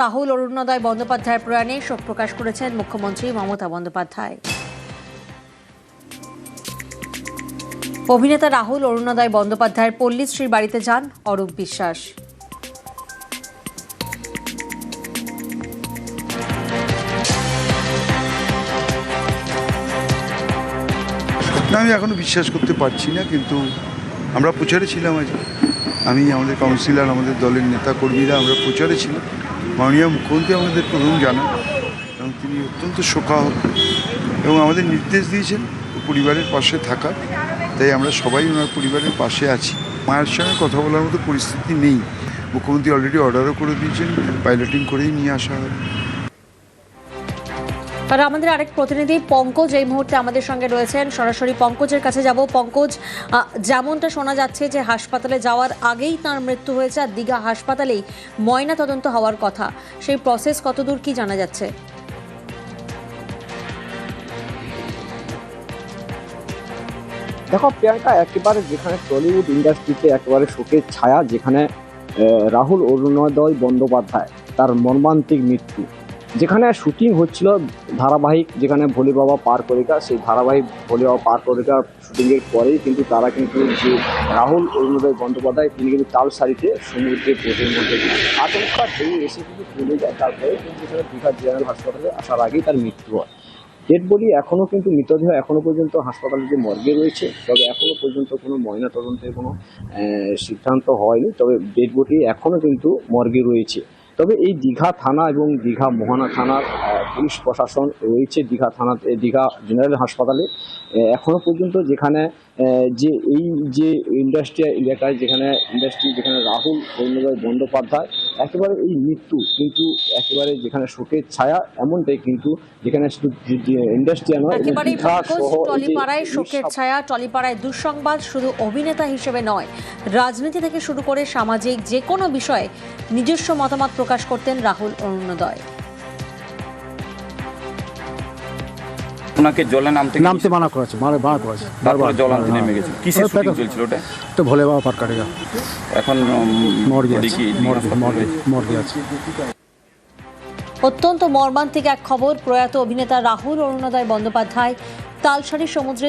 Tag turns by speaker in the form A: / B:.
A: রাহুল অরুণোদয় বন্দ্যোপাধ্যায়ের প্রয়াণে শোক প্রকাশ করেছেন মুখ্যমন্ত্রী মমতা বন্দ্যোপাধ্যায়। অভিনেতা রাহুল অরুণোদয় বন্দ্যোপাধ্যায়ের পল্লীশ্রীর বাড়িতে যান অরূপ বিশ্বাস।
B: আমি এখনো বিশ্বাস করতে পারছি না, কিন্তু আমরা প্রচারে ছিলাম। আজ আমি, আমাদের কাউন্সিলর, আমাদের দলের নেতা কর্মীরা আমরা প্রচারে ছিলাম। মাননীয় মুখ্যমন্ত্রী আমাদের প্রথম জানান এবং তিনি অত্যন্ত শোকাহত এবং আমাদের নির্দেশ দিয়েছেন পরিবারের পাশে থাকার। তাই আমরা সবাই ওনার পরিবারের পাশে আছি। মায়ের সঙ্গে কথা বলার মতো পরিস্থিতি নেই। মুখ্যমন্ত্রী অলরেডি অর্ডারও করে দিয়েছেন, পাইলটিং করেই নিয়ে আসা হবে।
A: আর আমাদের আরেক প্রতিনিধি পঙ্কজ এই মুহূর্তে আমাদের সঙ্গে রয়েছেন, সরাসরি পঙ্কজের কাছে যাব। পঙ্কজ, যেমনটা শোনা যাচ্ছে যে হাসপাতালে যাওয়ার আগেই তার মৃত্যু হয়েছে আর দীঘা হাসপাতালেই ময়না তদন্ত হওয়ার কথা, সেই প্রসেস কতদূর কি জানা যাচ্ছে?
C: দেখো প্রিয়াঙ্কা, একেবারে যেখানে টলিউড ইন্ডাস্ট্রিতে একেবারে শোকের ছায়া, যেখানে রাহুল অরুণোদয় বন্দ্যোপাধ্যায় তার মর্মান্তিক মৃত্যু, যেখানে শুটিং হচ্ছিল ধারাবাহিক, যেখানে ভোলে বাবা পার করেকা, সেই ধারাবাহিক ভোলে বাবা পার করেকা শুটিংয়ের পরেই কিন্তু তারা কিন্তু যে রাহুল অরুণোদয় বন্দ্যোপাধ্যায় তিনি কিন্তু তালসারিতে সমুদ্রের বোটের মধ্যে আচমকা ঢেউ এসে কিন্তু চলে যায়। তারপরে কিন্তু সেখানে দীঘা জেনারেল হাসপাতালে আসার আগেই তার মৃত্যু হয়। ডেড বডি এখনও কিন্তু মৃতদেহ এখনও পর্যন্ত হাসপাতালে যে মর্গে রয়েছে, তবে এখনও পর্যন্ত কোনো ময়না তদন্তের কোনো সিদ্ধান্ত হয়নি। তবে ডেড বডি এখনও কিন্তু মর্গে রয়েছে। তবে এই দীঘা থানা এবং দীঘা মোহনা থানার পুলিশ প্রশাসন রয়েছে দীঘা থানাতে, দীঘা জেনারেল হাসপাতালে এখনও পর্যন্ত, যেখানে যে এই যে ইন্ডাস্ট্রিয়াল এলাকায় যেখানে রাহুল অরুণোদয় বন্দ্যোপাধ্যায় একেবারে এই মৃত্যু কিন্তু একেবারে যেখানে শোকের ছায়া, এমনটাই কিন্তু যেখানে শুধু ইন্ডাস্ট্রিয়াল নয়,
A: টলিপাড়ায় শোকের ছায়া, টলিপাড়ায় দুঃসংবাদ। শুধু অভিনেতা হিসেবে নয়, রাজনীতি থেকে শুরু করে সামাজিক যে কোনো বিষয়ে নিজস্ব মতামত প্রকাশ করতেন রাহুল অরুণোদয়।
D: ওনাকে জলে নামতে
E: মানা করেছে,
D: তারপরে জল আনতে নেমে গেছে। কিসের শুটিং চলছিল ওটা?
E: তো ভোলে বাবা পার কাটেগা।
D: এখন
E: মর্গে আছে।
A: অত্যন্ত মর্মান্তিক এক খবর। প্রয়াত অভিনেতা রাহুল অরুণোদয় বন্দ্যোপাধ্যায় তালসারি সমুদ্রে